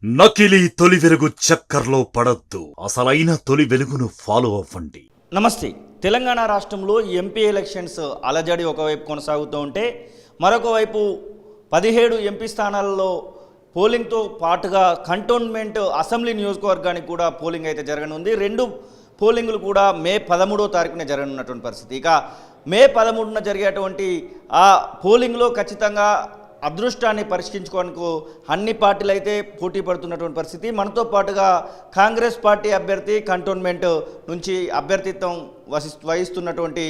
నకిలీ తొలి వెలుగు చక్కర్లో పడొద్దు, అసలైన తొలి వెలుగును ఫాలో అవ్వండి. నమస్తే. తెలంగాణ రాష్ట్రంలో ఎంపీ ఎలక్షన్స్ అలజడి ఒకవైపు కొనసాగుతూ ఉంటే మరొక వైపు 17 ఎంపీ స్థానాల్లో పోలింగ్తో పాటుగా కంటోన్మెంట్ అసెంబ్లీ నియోజకవర్గానికి కూడా పోలింగ్ అయితే జరగనుంది. రెండు పోలింగులు కూడా మే 13వ తారీఖున జరగనున్నటువంటి పరిస్థితి. ఇక మే 13న జరిగేటువంటి ఆ పోలింగ్లో ఖచ్చితంగా అదృష్టాన్ని పరీక్షించుకోవడానికి అన్ని పార్టీలు అయితే పోటీ పడుతున్నటువంటి పరిస్థితి. మనతో పాటుగా కాంగ్రెస్ పార్టీ అభ్యర్థి కంటోన్మెంట్ నుంచి అభ్యర్థిత్వం వహిస్తున్నటువంటి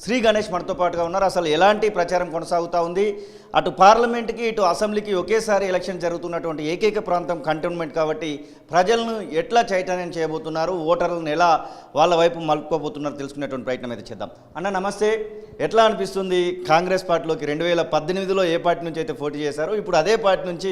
శ్రీ గణేష్ మనతో పాటుగా ఉన్నారు. అసలు ఎలాంటి ప్రచారం కొనసాగుతూ ఉంది? అటు పార్లమెంట్కి ఇటు అసెంబ్లీకి ఒకేసారి ఎలక్షన్ జరుగుతున్నటువంటి ఏకైక ప్రాంతం కంటోన్మెంట్ కాబట్టి ప్రజలను ఎట్లా చైతన్యం చేయబోతున్నారు, ఓటర్లను ఎలా వాళ్ళ వైపు మలుపుకోబోతున్నారు తెలుసుకునేటువంటి ప్రయత్నం అయితే చేద్దాం. అన్న నమస్తే. ఎట్లా అనిపిస్తుంది కాంగ్రెస్ పార్టీలోకి 2018లో ఏ పార్టీ నుంచి అయితే పోటీ చేశారో ఇప్పుడు అదే పార్టీ నుంచి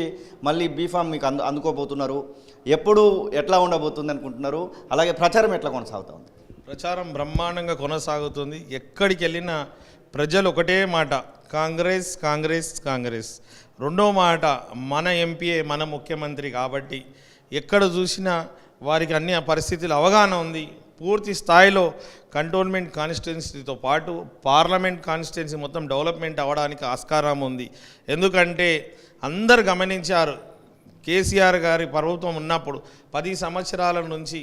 మళ్ళీ బీఫామ్ మీకు అందుకోబోతున్నారు, ఎప్పుడు ఎట్లా ఉండబోతుంది అనుకుంటున్నారు? అలాగే ప్రచారం ఎట్లా కొనసాగుతూ ఉంది? ప్రచారం బ్రహ్మాండంగా కొనసాగుతుంది. ఎక్కడికి వెళ్ళినా ప్రజలు ఒకటే మాట, కాంగ్రెస్ కాంగ్రెస్ కాంగ్రెస్. రెండో మాట, మన ఎంపీఏ మన ముఖ్యమంత్రి కాబట్టి ఎక్కడ చూసినా వారికి అన్ని పరిస్థితులు అవగాహన ఉంది. పూర్తి స్థాయిలో కంటోన్మెంట్ కాన్స్టిట్యున్సీతో పాటు పార్లమెంట్ కాన్స్టిట్యున్సీ మొత్తం డెవలప్మెంట్ అవ్వడానికి ఆస్కారం ఉంది. ఎందుకంటే అందరు గమనించారు, కేసీఆర్ గారి ప్రభుత్వం ఉన్నప్పుడు 10 సంవత్సరాల నుంచి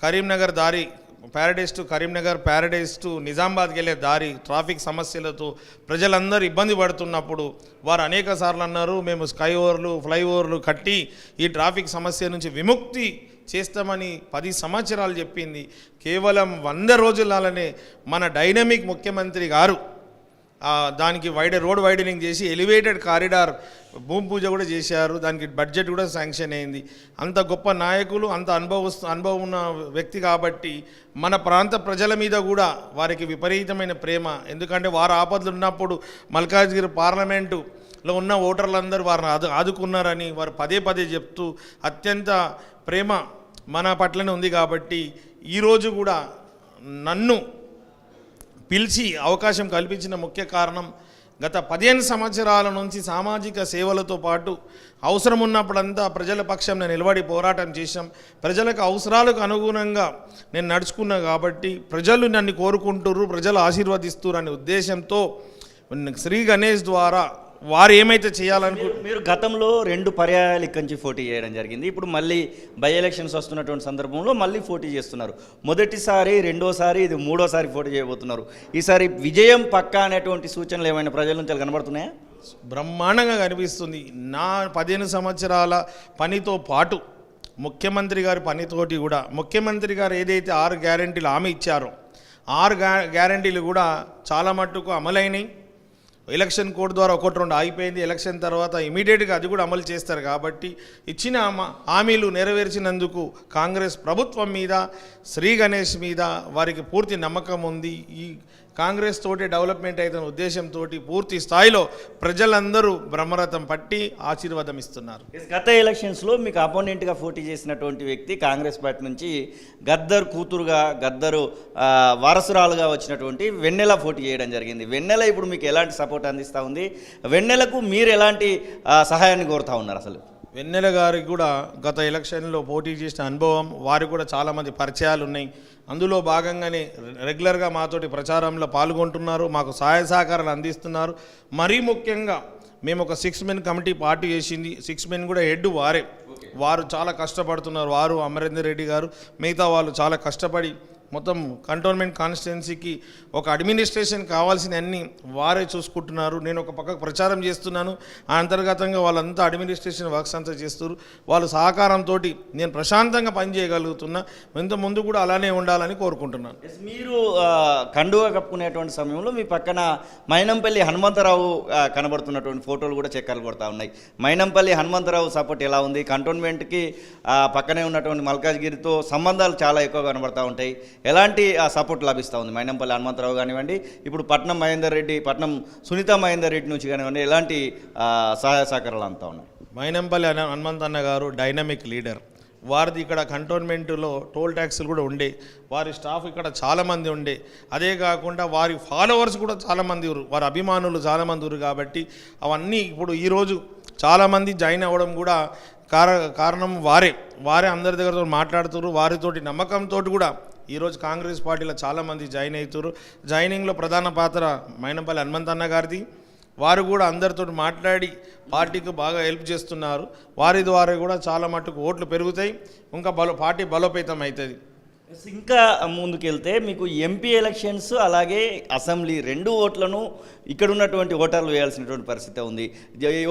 కరీంనగర్ దారి Paradise to Karimnagar, Paradise to నిజామాబాద్కి వెళ్ళే దారి ట్రాఫిక్ సమస్యలతో ప్రజలందరూ ఇబ్బంది పడుతున్నప్పుడు వారు అనేక సార్లు అన్నారు, మేము స్కై ఓవర్లు ఫ్లైఓవర్లు కట్టి ఈ ట్రాఫిక్ సమస్య నుంచి విముక్తి చేస్తామని 10 సంవత్సరాలు చెప్పింది. కేవలం 100 రోజులనే మన డైనమిక్ ముఖ్యమంత్రి గారు దానికి రోడ్ వైడనింగ్ చేసి ఎలివేటెడ్ కారిడార్ భూమి పూజ కూడా చేశారు. దానికి బడ్జెట్ కూడా శాంక్షన్ అయింది. అంత గొప్ప నాయకులు, అంత అనుభవం ఉన్న వ్యక్తి కాబట్టి మన ప్రాంత ప్రజల మీద కూడా వారికి విపరీతమైన ప్రేమ. ఎందుకంటే వారు ఆపదలు ఉన్నప్పుడు మల్కాజ్గిరి పార్లమెంటులో ఉన్న ఓటర్లందరూ వారిని ఆదుకున్నారని వారు పదే పదే చెప్తూ అత్యంత ప్రేమ మన పట్లనే ఉంది. కాబట్టి ఈరోజు కూడా నన్ను పిలిచి అవకాశం కల్పించిన ముఖ్య కారణం, గత 15 సంవత్సరాల నుంచి సామాజిక సేవలతో పాటు అవసరం ఉన్నప్పుడంతా ప్రజల పక్షంలో నిలబడి పోరాటం చేశాం. ప్రజలకు అవసరాలకు అనుగుణంగా నేను నడుచుకున్నా కాబట్టి ప్రజలు నన్ను కోరుకుంటుర్రు, ప్రజలు ఆశీర్వదిస్తున్నారు అనే ఉద్దేశంతో శ్రీ గణేష్ ద్వారా వారు ఏమైతే చేయాలనుకుంటున్నారు. మీరు గతంలో 2 పర్యాయాలు ఇక్కడి నుంచి పోటీ చేయడం జరిగింది. ఇప్పుడు మళ్ళీ బై ఎలక్షన్స్ వస్తున్నటువంటి సందర్భంలో మళ్ళీ పోటీ చేస్తున్నారు. మొదటిసారి, రెండోసారి, ఇది 3వసారి పోటీ చేయబోతున్నారు. ఈసారి విజయం పక్కా అనేటువంటి సూచనలు ఏమైనా ప్రజల నుంచి కనబడుతున్నాయా? బ్రహ్మాండంగా కనిపిస్తుంది. నా 15 సంవత్సరాల పనితో పాటు ముఖ్యమంత్రి గారి పనితోటి కూడా, ముఖ్యమంత్రి గారు ఏదైతే 6 గ్యారెంటీలు హామీ ఇచ్చారో 6 గ్యారెంటీలు కూడా చాలా మట్టుకు అమలైనవి. ఎలక్షన్ కోడ్ ద్వారా 1-2 అయిపోయింది. ఎలక్షన్ తర్వాత ఇమీడియట్గా అది కూడా అమలు చేస్తారు. కాబట్టి ఇచ్చిన హామీలు నెరవేర్చినందుకు కాంగ్రెస్ ప్రభుత్వం మీద, శ్రీ గణేష్ మీద వారికి పూర్తి నమ్మకం ఉంది. ఈ కాంగ్రెస్ తోటి డెవలప్మెంట్ అయిన ఉద్దేశంతో పూర్తి స్థాయిలో ప్రజలందరూ బ్రహ్మరథం పట్టి ఆశీర్వాదం ఇస్తున్నారు. గత ఎలక్షన్స్లో మీకు అపోనెంట్గా పోటీ చేసినటువంటి వ్యక్తి కాంగ్రెస్ పార్టీ నుంచి గద్దర్ కూతురుగా, గద్దరు వారసురాలుగా వచ్చినటువంటి వెన్నెల పోటీ చేయడం జరిగింది. వెన్నెల ఇప్పుడు మీకు ఎలాంటి సపోర్ట్ అందిస్తూ ఉంది? వెన్నెలకు మీరు ఎలాంటి సహాయాన్ని కోరుతూ ఉన్నారు? అసలు వెన్నెల గారికి కూడా గత ఎలక్షన్లో పోటీ చేసిన అనుభవం, వారికి కూడా చాలామంది పరిచయాలు ఉన్నాయి. అందులో భాగంగానే రెగ్యులర్గా మాతోటి ప్రచారంలో పాల్గొంటున్నారు, మాకు సహాయ సహకారాలు అందిస్తున్నారు. మరీ ముఖ్యంగా మేము ఒక 6 మెన్ కమిటీ పార్టీ చేసింది. 6 మెన్ కూడా హెడ్ వారే. వారు చాలా కష్టపడుతున్నారు. వారు అమరేందర్ రెడ్డి గారు, మిగతా వాళ్ళు చాలా కష్టపడి మొత్తం కంటోన్మెంట్ కాన్స్టిట్యున్సీకి ఒక అడ్మినిస్ట్రేషన్ కావాల్సిన అన్ని వారే చూసుకుంటున్నారు. నేను ఒక పక్కకు ప్రచారం చేస్తున్నాను, ఆ అంతర్గతంగా వాళ్ళంతా అడ్మినిస్ట్రేషన్ వర్క్స్ అంతా చేస్తారు. వాళ్ళ సహకారంతో నేను ప్రశాంతంగా పనిచేయగలుగుతున్నా. ఇంత ముందు కూడా అలానే ఉండాలని కోరుకుంటున్నాను. మీరు కండువా కప్పుకునేటువంటి సమయంలో మీ పక్కన మైనంపల్లి హనుమంతరావు కనబడుతున్నటువంటి ఫోటోలు కూడా చెక్కలు కొడతా ఉన్నాయి. మైనంపల్లి హనుమంతరావు సపోర్ట్ ఎలా ఉంది? కంటోన్మెంట్కి పక్కనే ఉన్నటువంటి మల్కాజ్గిరితో సంబంధాలు చాలా ఎక్కువ కనబడతా ఉంటాయి. ఎలాంటి సపోర్ట్ లభిస్తూ ఉంది మైనంపల్లి హనుమంతరావు కానివ్వండి, ఇప్పుడు పట్నం మహేందర్ రెడ్డి, పట్నం సునీత మహేందర్ రెడ్డి నుంచి కానివ్వండి, ఎలాంటి సహాయ సహకారాలు అంతా ఉన్నాయి? మైనంపల్లి హనుమంతన్న గారు డైనమిక్ లీడర్. వారిది ఇక్కడ కంటోన్మెంట్లో టోల్ ట్యాక్సులు కూడా ఉండే, వారి స్టాఫ్ ఇక్కడ చాలామంది ఉండే. అదే కాకుండా వారి ఫాలోవర్స్ కూడా చాలామంది ఉన్నారు, వారి అభిమానులు చాలామంది ఉన్నారు. కాబట్టి అవన్నీ ఇప్పుడు ఈరోజు చాలామంది జాయిన్ అవ్వడం కూడా కారణం వారే అందరి దగ్గరతో మాట్లాడుతున్నారు. వారితోటి నమ్మకంతో కూడా ఈరోజు కాంగ్రెస్ పార్టీలో చాలామంది జాయిన్ అవుతారు. జాయినింగ్లో ప్రధాన పాత్ర మైనంపల్లి హనుమంతన్న గారిది. వారు కూడా అందరితో మాట్లాడి పార్టీకి బాగా హెల్ప్ చేస్తున్నారు. వారి ద్వారా కూడా చాలా మట్టుకు ఓట్లు పెరుగుతాయి, ఇంకా పార్టీ బలోపేతం అవుతుంది. ఇంకా ముందుకెళ్తే మీకు ఎంపీ ఎలక్షన్స్ అలాగే అసెంబ్లీ రెండు ఓట్లను ఇక్కడ ఉన్నటువంటి ఓటర్లు వేయాల్సినటువంటి పరిస్థితి ఉంది.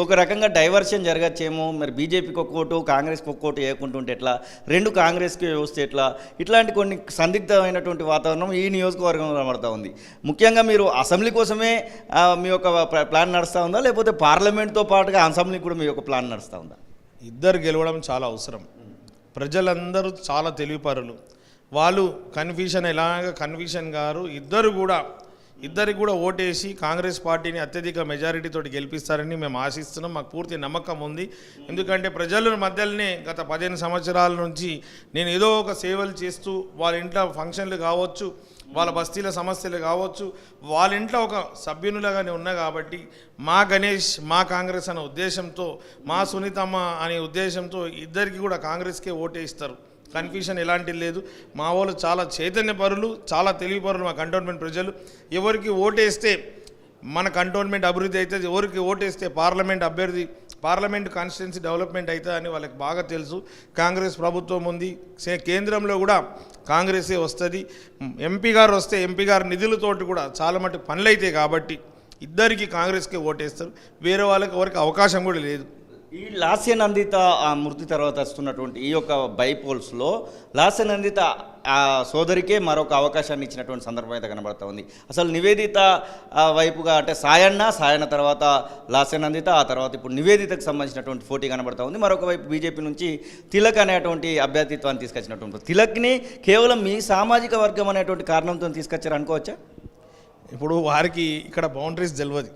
ఒక రకంగా డైవర్షన్ జరగచ్చేమో, మరి బీజేపీకి ఒక ఓటు కాంగ్రెస్కి ఒక ఓటు వేయకుంటుంటే ఎట్లా, రెండు కాంగ్రెస్కి వస్తే ఎట్లా, ఇట్లాంటి కొన్ని సందిగ్ధమైనటువంటి వాతావరణం ఈ నియోజకవర్గంలో కనబడుతూ ఉంది. ముఖ్యంగా మీరు అసెంబ్లీ కోసమే మీ యొక్క ప్లాన్ నడుస్తూ ఉందా, లేకపోతే పార్లమెంట్తో పాటుగా అసెంబ్లీ కూడా మీ యొక్క ప్లాన్ నడుస్తూ ఉందా? ఇద్దరు గెలవడం చాలా అవసరం. ప్రజలందరూ చాలా తెలివిపరులు. వాళ్ళు కన్ఫ్యూషన్ గారు ఇద్దరికి కూడా ఓటేసి కాంగ్రెస్ పార్టీని అత్యధిక మెజారిటీతో గెలిపిస్తారని మేము ఆశిస్తున్నాం. మాకు పూర్తి నమ్మకం ఉంది. ఎందుకంటే ప్రజల మధ్యలోనే గత 15 సంవత్సరాల నుంచి నేను ఏదో ఒక సేవలు చేస్తూ వాళ్ళ ఇంట్లో ఫంక్షన్లు కావచ్చు, వాళ్ళ బస్తీల సమస్యలు కావచ్చు, వాళ్ళ ఇంట్లో ఒక సభ్యునులుగానే ఉన్నా కాబట్టి మా గణేష్ మా కాంగ్రెస్ అనే ఉద్దేశంతో, మా సునీతమ్మ అనే ఉద్దేశంతో ఇద్దరికి కూడా కాంగ్రెస్కే ఓటేస్తారు. కన్ఫ్యూషన్ ఎలాంటిది లేదు. మా వాళ్ళు చాలా చైతన్యపరులు, చాలా తెలివిపరులు మా కంటోన్మెంట్ ప్రజలు. ఎవరికి ఓటేస్తే మన కంటోన్మెంట్ అభివృద్ధి అవుతుంది, ఎవరికి ఓటేస్తే పార్లమెంట్ కాన్స్టిట్యున్సీ డెవలప్మెంట్ అవుతుంది అని వాళ్ళకి బాగా తెలుసు. కాంగ్రెస్ ప్రభుత్వం ఉంది, కేంద్రంలో కూడా కాంగ్రెసే వస్తుంది. ఎంపీ గారు వస్తే ఎంపీ గారి నిధులతోటి కూడా చాలా మటుకు పనులు అవుతాయి కాబట్టి ఇద్దరికి కాంగ్రెస్కే ఓటేస్తారు. వేరే వాళ్ళకి ఎవరికి అవకాశం కూడా లేదు. ఈ లాస్యనందిత మృతి తర్వాత వస్తున్నటువంటి ఈ యొక్క బైపోల్స్లో లాస్యనందిత సోదరికే మరొక అవకాశాన్ని ఇచ్చినటువంటి సందర్భం అయితే కనబడుతూ ఉంది. అసలు నివేదిత వైపుగా అంటే సాయన్న తర్వాత లాస్యనందిత, ఆ తర్వాత ఇప్పుడు నివేదితకు సంబంధించినటువంటి పోటీ కనబడుతూ ఉంది. మరొక వైపు బీజేపీ నుంచి తిలక్ అనేటువంటి అభ్యర్థిత్వాన్ని తీసుకొచ్చినటువంటి తిలక్ని కేవలం మీ సామాజిక వర్గం అనేటువంటి కారణంతో తీసుకొచ్చారు అనుకోవచ్చా? ఇప్పుడు వారికి ఇక్కడ బౌండరీస్ తెలియదు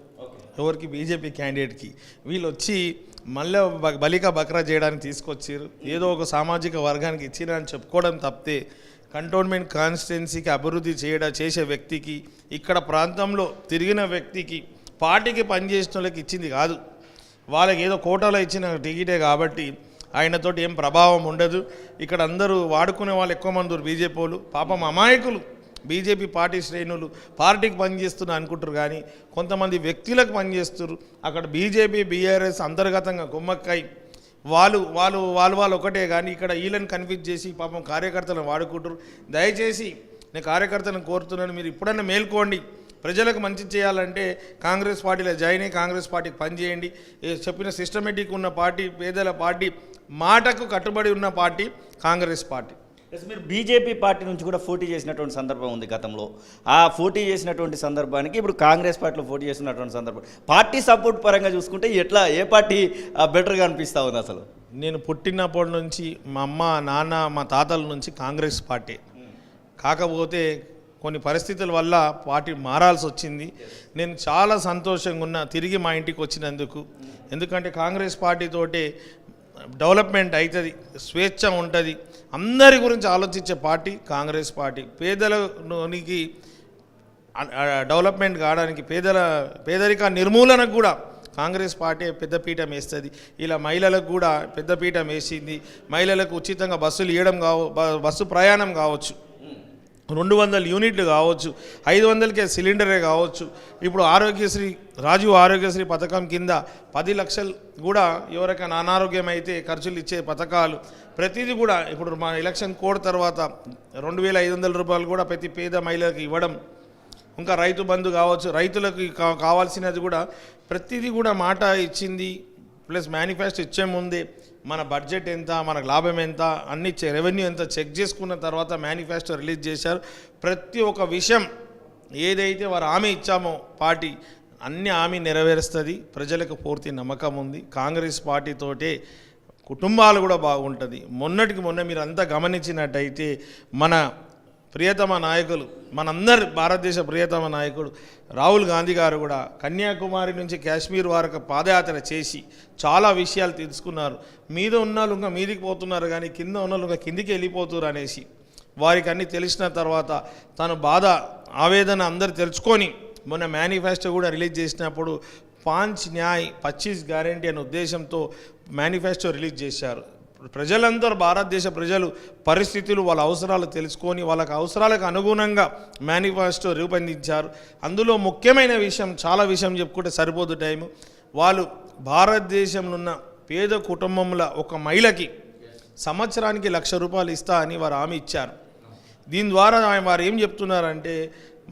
ఎవరికి, బీజేపీ క్యాండిడేట్కి. వీళ్ళు వచ్చి మళ్ళీ బలిక బక్రా చేయడానికి తీసుకొచ్చారు. ఏదో ఒక సామాజిక వర్గానికి ఇచ్చిరని చెప్పుకోవడం తప్పితే కంటోన్మెంట్ కాన్స్టిట్యున్సీకి అభివృద్ధి చేసే వ్యక్తికి, ఇక్కడ ప్రాంతంలో తిరిగిన వ్యక్తికి, పార్టీకి పనిచేసిన వాళ్ళకి ఇచ్చింది కాదు. వాళ్ళకి ఏదో కోటాలో ఇచ్చిన టికెటే కాబట్టి ఆయనతోటి ఏం ప్రభావం ఉండదు. ఇక్కడ అందరూ వాడుకునే వాళ్ళు ఎక్కువ మంది బీజేపీ వాళ్ళు, పాపం అమాయకులు. బీజేపీ పార్టీ శ్రేణులు పార్టీకి పనిచేస్తున్నారు అనుకుంటారు, కానీ కొంతమంది వ్యక్తులకు పనిచేస్తారు. అక్కడ బీజేపీ బీఆర్ఎస్ అంతర్గతంగా కుమ్మక్కై వాళ్ళు ఒకటే, కానీ ఇక్కడ వీళ్ళని కన్ఫ్యూజ్ చేసి పాపం కార్యకర్తలను వాడుకుంటారు. దయచేసి నేను కార్యకర్తలను కోరుతున్నాను, మీరు ఇప్పుడన్నా మేల్కోండి. ప్రజలకు మంచి చేయాలంటే కాంగ్రెస్ పార్టీలో జాయిన్ అయ్యి కాంగ్రెస్ పార్టీకి పనిచేయండి. చెప్పిన సిస్టమేటిక్ ఉన్న పార్టీ, పేదల పార్టీ, మాటకు కట్టుబడి ఉన్న పార్టీ కాంగ్రెస్ పార్టీ. మీరు బీజేపీ పార్టీ నుంచి కూడా పోటీ చేసినటువంటి సందర్భం ఉంది గతంలో. ఆ పోటీ చేసినటువంటి సందర్భానికి ఇప్పుడు కాంగ్రెస్ పార్టీలో పోటీ చేసినటువంటి సందర్భం, పార్టీ సపోర్ట్ పరంగా చూసుకుంటే ఏ పార్టీ బెటర్గా అనిపిస్తూ ఉంది? అసలు నేను పుట్టినప్పటి నుంచి మా అమ్మ నాన్న మా తాతల నుంచి కాంగ్రెస్ పార్టీ. కాకపోతే కొన్ని పరిస్థితుల వల్ల పార్టీ మారాల్సి వచ్చింది. నేను చాలా సంతోషంగా ఉన్నా తిరిగి మా ఇంటికి వచ్చినందుకు. ఎందుకంటే కాంగ్రెస్ పార్టీతోటే డెవలప్మెంట్ అవుతుంది, స్వేచ్ఛ ఉంటుంది, అందరి గురించి ఆలోచించే పార్టీ కాంగ్రెస్ పార్టీ. పేదలకి డెవలప్మెంట్ కావడానికి, పేదరిక నిర్మూలనకు కూడా కాంగ్రెస్ పార్టీ పెద్దపీఠం వేస్తుంది. ఇలా మహిళలకు కూడా పెద్దపీఠం వేసింది. మహిళలకు ఉచితంగా బస్సు ప్రయాణం కావచ్చు, 200 యూనిట్లు కావచ్చు, 500కే సిలిండరే కావచ్చు. ఇప్పుడు రాజీవ్ ఆరోగ్యశ్రీ పథకం కింద 10 లక్షలు కూడా ఎవరికైనా అనారోగ్యం అయితే ఖర్చులు ఇచ్చే పథకాలు ప్రతిదీ కూడా ఇప్పుడు మా ఎలక్షన్ కోడ్ తర్వాత 2500 రూపాయలు కూడా ప్రతి పేద మహిళలకు ఇవ్వడం. ఇంకా రైతు బంధు కావచ్చు, రైతులకు కావాల్సినది కూడా ప్రతిదీ కూడా మాట ఇచ్చింది. ప్లస్ మేనిఫెస్టో ఇచ్చే ముందే మన బడ్జెట్ ఎంత, మనకు లాభం ఎంత, అన్ని రెవెన్యూ ఎంత చెక్ చేసుకున్న తర్వాత మేనిఫెస్టో రిలీజ్ చేశారు. ప్రతి ఒక్క విషయం ఏదైతే వారు హామీ ఇచ్చామో పార్టీ అన్ని హామీ నెరవేరుస్తుంది. ప్రజలకు పూర్తి నమ్మకం ఉంది. కాంగ్రెస్ పార్టీతోటే కుటుంబాలు కూడా బాగుంటుంది. మొన్నటికి మొన్న మీరు అంతా గమనించినట్టయితే మన ప్రియతమ నాయకులు, మనందరి భారతదేశ ప్రియతమ నాయకుడు రాహుల్ గాంధీ గారు కూడా కన్యాకుమారి నుంచి కాశ్మీర్ వరకు పాదయాత్ర చేసి చాలా విషయాలు తెలుసుకున్నారు. మీద ఉన్నోళ్ళు ఇంకా మీదికి పోతున్నారు, కానీ కింద ఉన్నోళ్ళు ఇంకా కిందికి వెళ్ళిపోతున్నారు అనేసి వారికి అన్నీ తెలిసిన తర్వాత తను బాధ ఆవేదన అందరు తెలుసుకొని మొన్న మేనిఫెస్టో కూడా రిలీజ్ చేసినప్పుడు పాంచ్ న్యాయ్ 25 గ్యారెంటీ అనే ఉద్దేశంతో మేనిఫెస్టో రిలీజ్ చేశారు. ప్రజలందరూ, భారతదేశ ప్రజలు పరిస్థితులు, వాళ్ళ అవసరాలు తెలుసుకొని వాళ్ళకి అవసరాలకు అనుగుణంగా మేనిఫెస్టో రూపొందించారు. అందులో ముఖ్యమైన విషయం, చాలా విషయం చెప్పుకుంటే సరిపోదు టైము, వాళ్ళు భారతదేశంలో ఉన్న పేద కుటుంబంలో ఒక మహిళకి సంవత్సరానికి ₹1,00,000 ఇస్తా అని వారు హామీ ఇచ్చారు. దీని ద్వారా వారు ఏం చెప్తున్నారంటే,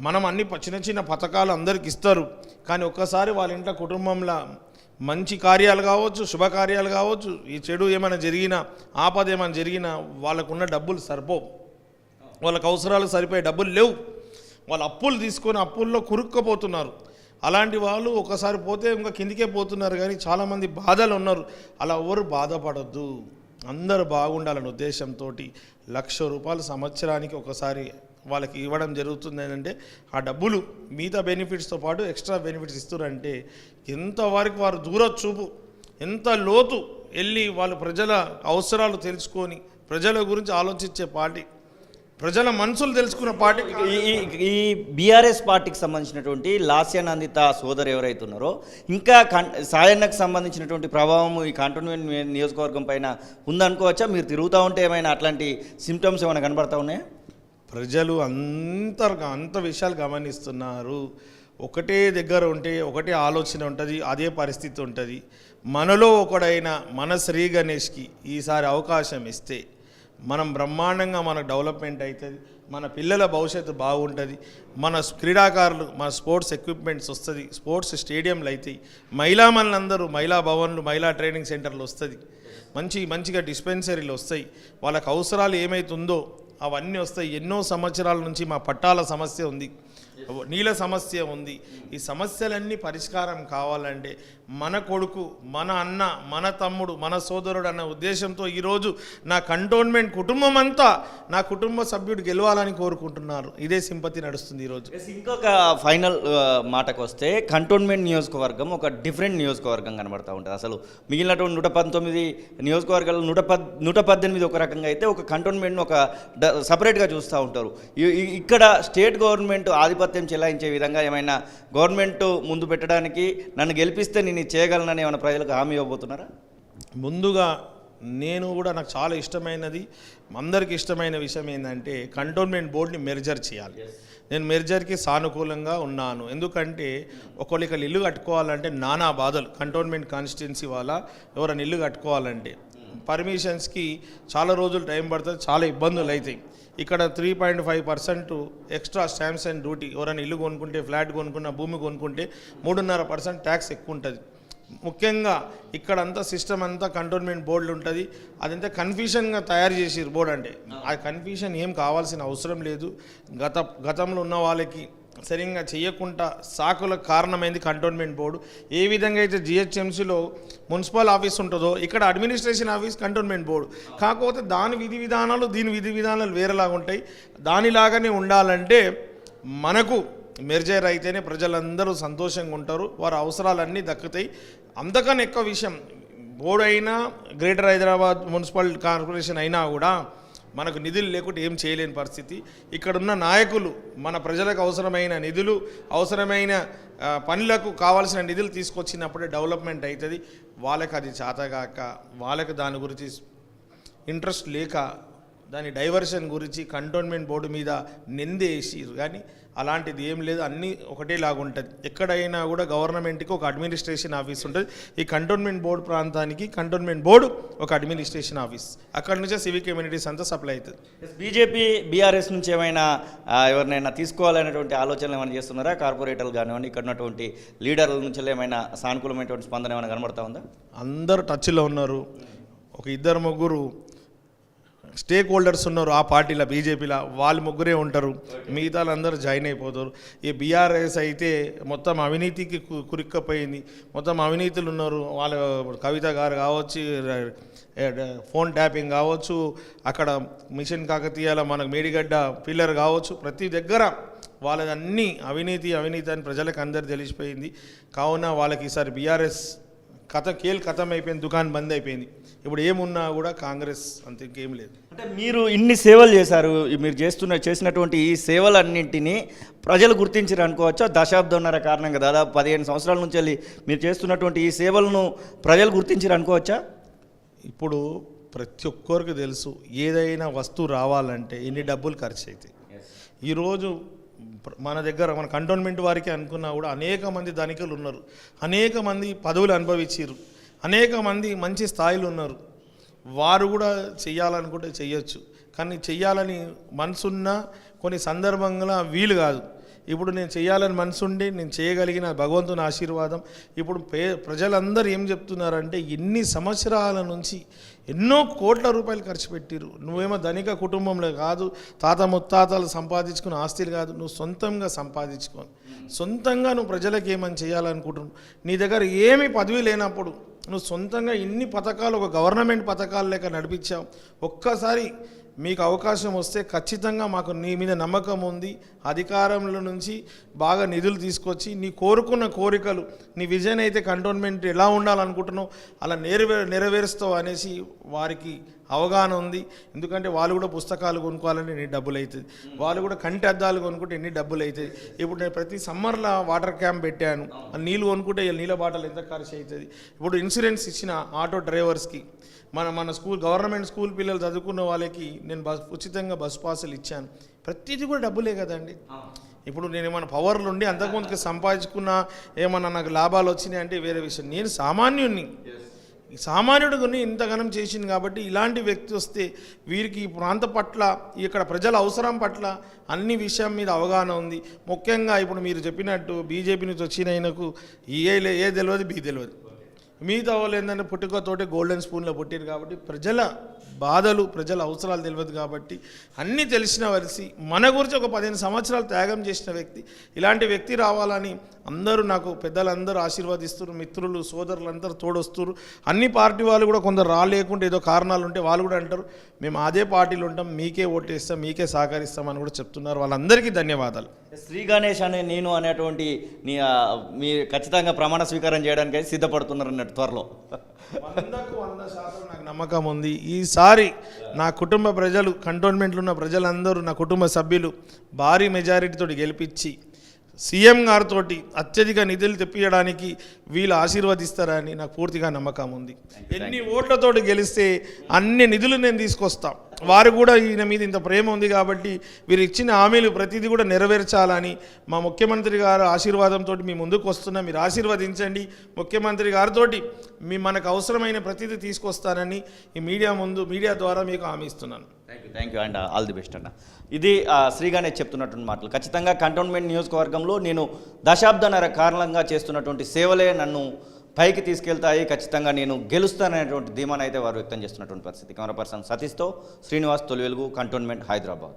మనం అన్ని చిన్న చిన్న పథకాలు అందరికి ఇస్తారు, కానీ ఒక్కసారి వాళ్ళ ఇంట్లో కుటుంబంలో మంచి కార్యాలు కావచ్చు, శుభకార్యాలు కావచ్చు, ఈ చెడు ఏమైనా జరిగినా, ఆపద ఏమైనా జరిగినా వాళ్ళకున్న డబ్బులు సరిపోవు, వాళ్ళకు అవసరాలు సరిపోయే డబ్బులు లేవు, వాళ్ళు అప్పులు తీసుకొని అప్పుల్లో కురుక్కుపోతున్నారు. అలాంటి వాళ్ళు ఒకసారి పోతే ఇంకా కిందికే పోతున్నారు. కానీ చాలామంది బాధలు ఉన్నారు. అలా ఎవరు బాధపడద్దు, అందరూ బాగుండాలనే ఉద్దేశంతో ₹1,00,000 సంవత్సరానికి ఒకసారి వాళ్ళకి ఇవ్వడం జరుగుతుంది. అంటే ఆ డబ్బులు మిగతా బెనిఫిట్స్తో పాటు ఎక్స్ట్రా బెనిఫిట్స్ ఇస్తున్నారంటే ఎంతవరకు వారు దూర చూపు, ఎంత లోతు వెళ్ళి వాళ్ళు ప్రజల అవసరాలు తెలుసుకొని ప్రజల గురించి ఆలోచించే పార్టీ, ప్రజల మనసులు తెలుసుకున్న పార్టీ. ఈ బీఆర్ఎస్ పార్టీకి సంబంధించినటువంటి లాస్యానందిత సోదరు ఎవరైతే ఉన్నారో, ఇంకా సాయన్నకు సంబంధించినటువంటి ప్రభావం ఈ కంటోన్మెంట్ నియోజకవర్గం పైన ఉందనుకోవచ్చా? మీరు తిరుగుతూ ఉంటే ఏమైనా అట్లాంటి సిమ్టమ్స్ ఏమైనా కనబడతా ఉన్నాయా? ప్రజలు అంత విషయాలు గమనిస్తున్నారు. ఒకటే దగ్గర ఉంటే ఒకటే ఆలోచన ఉంటుంది, అదే పరిస్థితి ఉంటుంది. మనలో ఒకడైన మన శ్రీ గణేష్కి ఈసారి అవకాశం ఇస్తే మనం బ్రహ్మాండంగా మనకు డెవలప్మెంట్ అవుతుంది, మన పిల్లల భవిష్యత్తు బాగుంటుంది, మన క్రీడాకారులు, మన స్పోర్ట్స్ ఎక్విప్మెంట్స్ వస్తుంది, స్పోర్ట్స్ స్టేడియంలు అవుతాయి, మహిళలందరూ మహిళా భవన్లు, మహిళా ట్రైనింగ్ సెంటర్లు వస్తుంది, మంచిగా డిస్పెన్సరీలు వస్తాయి, వాళ్ళకు అవసరాలు ఏమైతుందో అవన్నీ వస్తాయి. ఎన్నో సంవత్సరాల నుంచి మా పట్టాల సమస్య ఉంది, నీళ్ళ సమస్య ఉంది. ఈ సమస్యలన్నీ పరిష్కారం కావాలంటే మన కొడుకు, మన అన్న, మన తమ్ముడు, మన సోదరుడు అన్న ఉద్దేశంతో ఈరోజు నా కంటోన్మెంట్ కుటుంబం అంతా నా కుటుంబ సభ్యుడు గెలవాలని కోరుకుంటున్నారు. ఇదే సింపతి నడుస్తుంది ఈరోజు. ఇంకొక ఫైనల్ మాటకు వస్తే, కంటోన్మెంట్ నియోజకవర్గం ఒక డిఫరెంట్ నియోజకవర్గం కనబడతా ఉంటుంది. అసలు మిగిలినటువంటి 119 నియోజకవర్గాలు 118 ఒక రకంగా అయితే, ఒక కంటోన్మెంట్ను ఒక సపరేట్గా చూస్తూ ఉంటారు. ఇక్కడ స్టేట్ గవర్నమెంట్ ఆధిపత్యం చెలాయించే విధంగా ఏమైనా గవర్నమెంట్ ముందు పెట్టడానికి, నన్ను గెలిపిస్తే నేను చేయగలనని ఏమైనా ప్రజలకు హామీ ఇవ్వబోతున్నారా? ముందుగా నేను కూడా, నాకు చాలా ఇష్టమైనది, అందరికి ఇష్టమైన విషయం ఏంటంటే కంటోన్మెంట్ బోర్డుని మెర్జర్ చేయాలి. నేను మెర్జర్కి సానుకూలంగా ఉన్నాను. ఎందుకంటే ఒకళ్ళకి ఇల్లు కట్టుకోవాలంటే నానా బాధలు. కంటోన్మెంట్ కాన్స్టిట్యున్సీ వాళ్ళ ఎవరైనా ఇల్లు కట్టుకోవాలంటే పర్మిషన్స్కి చాలా రోజులు టైం పడుతుంది, చాలా ఇబ్బందులు అవుతాయి. ఇక్కడ 3.5% ఎక్స్ట్రా స్టాంప్స్ అండ్ డ్యూటీ. ఎవరైనా ఇల్లు కొనుక్కుంటే, ఫ్లాట్ కొనుక్కున్న, భూమి కొనుక్కుంటే 3.5% ట్యాక్స్ ఎక్కువ ఉంటుంది. ముఖ్యంగా ఇక్కడంతా సిస్టమ్ అంతా కంటోన్మెంట్ బోర్డులు ఉంటుంది. అదంతా కన్ఫ్యూషన్గా తయారు చేసిరు బోర్డు. అంటే ఆ కన్ఫ్యూషన్ ఏం కావాల్సిన అవసరం లేదు. గతంలో ఉన్న వాళ్ళకి సరిగ్గా చేయకుండా సాకులకు కారణమైంది కంటోన్మెంట్ బోర్డు. ఏ విధంగా అయితే జిహెచ్ఎంసీలో మున్సిపల్ ఆఫీస్ ఉంటుందో ఇక్కడ అడ్మినిస్ట్రేషన్ ఆఫీస్ కంటోన్మెంట్ బోర్డు. కాకపోతే దాని విధి విధానాలు దీని విధి విధానాలు వేరేలాగా ఉంటాయి. దానిలాగానే ఉండాలంటే మనకు మెర్జర్ అయితేనే ప్రజలందరూ సంతోషంగా ఉంటారు, వారి అవసరాలన్నీ దక్కుతాయి. అంతకన్నా ఎక్కువ విషయం, బోర్డు అయినా గ్రేటర్ హైదరాబాద్ మున్సిపల్ కార్పొరేషన్ అయినా కూడా మనకు నిధులు లేకుంటే ఏం చేయలేని పరిస్థితి. ఇక్కడున్న నాయకులు మన ప్రజలకు అవసరమైన నిధులు, అవసరమైన పనులకు కావాల్సిన నిధులు తీసుకొచ్చినప్పుడే డెవలప్మెంట్ అవుతుంది. వాళ్ళకి అది చేతగాక, వాళ్ళకి దాని గురించి ఇంట్రెస్ట్ లేక, దాని డైవర్షన్ గురించి కంటోన్మెంట్ బోర్డు మీద నిందేసిరు. కానీ అలాంటిది ఏం లేదు, అన్నీ ఒకటేలాగా ఉంటుంది. ఎక్కడైనా కూడా గవర్నమెంట్కి ఒక అడ్మినిస్ట్రేషన్ ఆఫీస్ ఉంటుంది. ఈ కంటోన్మెంట్ బోర్డు ప్రాంతానికి కంటోన్మెంట్ బోర్డు ఒక అడ్మినిస్ట్రేషన్ ఆఫీస్, అక్కడి నుంచే సివిక్ కమ్యూనిటీస్ అంతా సప్లై అవుతుంది. బీజేపీ బీఆర్ఎస్ నుంచి ఏమైనా ఎవరినైనా తీసుకోవాలనేటువంటి ఆలోచనలు ఏమైనా చేస్తున్నారా? కార్పొరేటర్లు కానివ్వండి, ఇక్కడ ఉన్నటువంటి లీడర్ల నుంచి ఏమైనా సానుకూలమైనటువంటి స్పందన ఏమైనా కనబడతా ఉందా? అందరూ టచ్లో ఉన్నారు. ఒక 2-3 స్టేక్ హోల్డర్స్ ఉన్నారు ఆ పార్టీలో, బీజేపీలో. వాళ్ళు ముగ్గురే ఉంటారు, మిగతా అందరూ జాయిన్ అయిపోతారు. ఈ బీఆర్ఎస్ అయితే మొత్తం అవినీతికి కురిక్కపోయింది, మొత్తం అవినీతులు ఉన్నారు. వాళ్ళ కవిత గారు కావచ్చు, ఫోన్ ట్యాపింగ్ కావచ్చు, అక్కడ మిషన్ కాకతీయాల మనకు మేడిగడ్డ పిల్లర్ కావచ్చు, ప్రతి దగ్గర వాళ్ళదన్నీ అవినీతి అని ప్రజలకు అందరు తెలిసిపోయింది. కావున వాళ్ళకి ఈసారి బీఆర్ఎస్ కథం అయిపోయింది, దుకాణం బంద్ అయిపోయింది. ఇప్పుడు ఏమున్నా కూడా కాంగ్రెస్ అంత ఇంకేం లేదు. అంటే మీరు ఇన్ని సేవలు చేశారు, మీరు చేసినటువంటి ఈ సేవలన్నింటినీ ప్రజలు గుర్తించారు అనుకోవచ్చా? దశాబ్దంన్నర కారణంగా దాదాపు 15 సంవత్సరాల నుంచి వెళ్ళి మీరు చేస్తున్నటువంటి ఈ సేవలను ప్రజలు గుర్తించారు అనుకోవచ్చా? ఇప్పుడు ప్రతి ఒక్కరికి తెలుసు, ఏదైనా వస్తువు రావాలంటే ఎన్ని డబ్బులు ఖర్చు అవుతాయి. ఈరోజు మన దగ్గర మన కంటోన్మెంట్ వారికి అనుకున్నా కూడా అనేక మంది ధనికులు ఉన్నారు, అనేక మంది పదవులు అనుభవించారు, అనేక మంది మంచి స్థాయిలో ఉన్నారు. వారు కూడా చెయ్యాలనుకుంటే చెయ్యొచ్చు, కానీ చెయ్యాలని మనసున్నా కొన్ని సందర్భంగా వీలు కాదు. ఇప్పుడు నేను చేయాలని మనసుండి నేను చేయగలిగిన భగవంతుని ఆశీర్వాదం. ఇప్పుడు ప్రజలందరూ ఏం చెప్తున్నారంటే, ఎన్ని సంవత్సరాల నుంచి ఎన్నో కోట్ల రూపాయలు ఖర్చు పెట్టిరు, నువ్వేమో ధనిక కుటుంబంలో కాదు, తాత ముత్తాతలు సంపాదించుకున్న ఆస్తులు కాదు, నువ్వు సొంతంగా సంపాదించుకొని సొంతంగా నువ్వు ప్రజలకు ఏమని చేయాలనుకుంటున్నావు. నీ దగ్గర ఏమీ పదవి లేనప్పుడు నువ్వు సొంతంగా ఇన్ని పథకాలు ఒక గవర్నమెంట్ పథకాలు లేక నడిపించావు. ఒక్కసారి మీకు అవకాశం వస్తే ఖచ్చితంగా మాకు నీ మీద నమ్మకం ఉంది, అధికారంలో నుంచి బాగా నిధులు తీసుకొచ్చి నీ కోరుకున్న కోరికలు, నీ విజన్ అయితే కంటోన్మెంట్ ఎలా ఉండాలనుకుంటున్నావు అలా నెరవేరుస్తావు అనేసి వారికి అవగాహన ఉంది. ఎందుకంటే వాళ్ళు కూడా పుస్తకాలు కొనుక్కోవాలంటే ఎన్ని డబ్బులు అవుతుంది, వాళ్ళు కూడా కంటి అద్దాలు కొనుక్కుంటే ఎన్ని డబ్బులు అవుతుంది. ఇప్పుడు నేను ప్రతి సమ్మర్లో వాటర్ క్యాంప్ పెట్టాను, నీళ్ళు కొనుక్కుంటే నీళ్ళ బాటలు ఎంత ఖర్చు అవుతుంది. ఇప్పుడు ఇన్సూరెన్స్ ఇచ్చిన ఆటో డ్రైవర్స్కి, మన స్కూల్ గవర్నమెంట్ స్కూల్ పిల్లలు చదువుకున్న వాళ్ళకి నేను ఉచితంగా బస్ పాసులు ఇచ్చాను. ప్రతిదీ కూడా డబ్బులే కదండి. ఇప్పుడు నేను ఏమైనా పవర్లు ఉండి అంతకుముందుకు సంపాదించుకున్నా ఏమన్నా నాకు లాభాలు వచ్చినాయి అంటే వేరే విషయం. నేను సామాన్యుడిని ఇంతగానం చేసింది కాబట్టి ఇలాంటి వ్యక్తి వస్తే వీరికి ఈ ప్రాంత పట్ల, ఇక్కడ ప్రజల అవసరం పట్ల అన్ని విషయం మీద అవగాహన ఉంది. ముఖ్యంగా ఇప్పుడు మీరు చెప్పినట్టు బీజేపీ నుంచి వచ్చిన ఆయనకు ఏ తెలియదు, బీ తెలియదు. మిగతా వాళ్ళు ఏంటంటే పుట్టుకతోటే గోల్డెన్ స్పూన్లో పుట్టారు కాబట్టి ప్రజల బాధలు, ప్రజల అవసరాలు తెలియదు కాబట్టి అన్నీ తెలిసిన వరిసి మన గురించి ఒక 15 సంవత్సరాలు త్యాగం చేసిన వ్యక్తి, ఇలాంటి వ్యక్తి రావాలని అందరూ నాకు పెద్దలందరూ ఆశీర్వదిస్తారు, మిత్రులు సోదరులందరూ తోడొస్తారు. అన్ని పార్టీ వాళ్ళు కూడా కొందరు రాలేకుంటే ఏదో కారణాలు ఉంటే వాళ్ళు కూడా అంటారు మేము అదే పార్టీలు ఉంటాం, మీకే ఓటేస్తాం, మీకే సహకరిస్తామని కూడా చెప్తున్నారు. వాళ్ళందరికీ ధన్యవాదాలు. శ్రీ గణేష్ అనే నేను అనేటువంటి మీరు ఖచ్చితంగా ప్రమాణ స్వీకారం చేయడానికి సిద్ధపడుతున్నారు అన్నట్టు త్వరలో. 100% నాకు నమ్మకం ఉంది. ఈసారి నా కుటుంబ ప్రజలు, కంటోన్మెంట్లో ఉన్న ప్రజలందరూ, నా కుటుంబ సభ్యులు భారీ మెజారిటీతో గెలిపించి సీఎం గారితో అత్యధిక నిధులు తెప్పించడానికి వీళ్ళు ఆశీర్వదిస్తారని నాకు పూర్తిగా నమ్మకం ఉంది. ఎన్ని ఓట్లతో గెలిస్తే అన్ని నిధులు నేను తీసుకొస్తాం. వారు కూడా ఈయన మీద ఇంత ప్రేమ ఉంది కాబట్టి వీరు ఇచ్చిన హామీలు ప్రతిదీ కూడా నెరవేర్చాలని మా ముఖ్యమంత్రి గారు ఆశీర్వాదంతో మీ ముందుకు వస్తున్నా. మీరు ఆశీర్వదించండి. ముఖ్యమంత్రి గారితో మనకు అవసరమైన ప్రతిదీ తీసుకొస్తానని ఈ మీడియా ద్వారా మీకు హామీ ఇస్తున్నాను. Thank you and all the best అన్న. ఇది శ్రీ గణేష్ చెప్తున్నటువంటి మాటలు. ఖచ్చితంగా కంటోన్మెంట్ నియోజకవర్గంలో నేను దశాబ్దన్నర కారణంగా చేస్తున్నటువంటి సేవలే నన్ను పైకి తీసుకెళ్తాయి, ఖచ్చితంగా నేను గెలుస్తాననేటువంటి ధీమానైతే వారు వ్యక్తం చేస్తున్నటువంటి పరిస్థితి. కెమెరా పర్సన్ సతీష్తో శ్రీనివాస్, తొలి వెలుగు, కంటోన్మెంట్, హైదరాబాద్.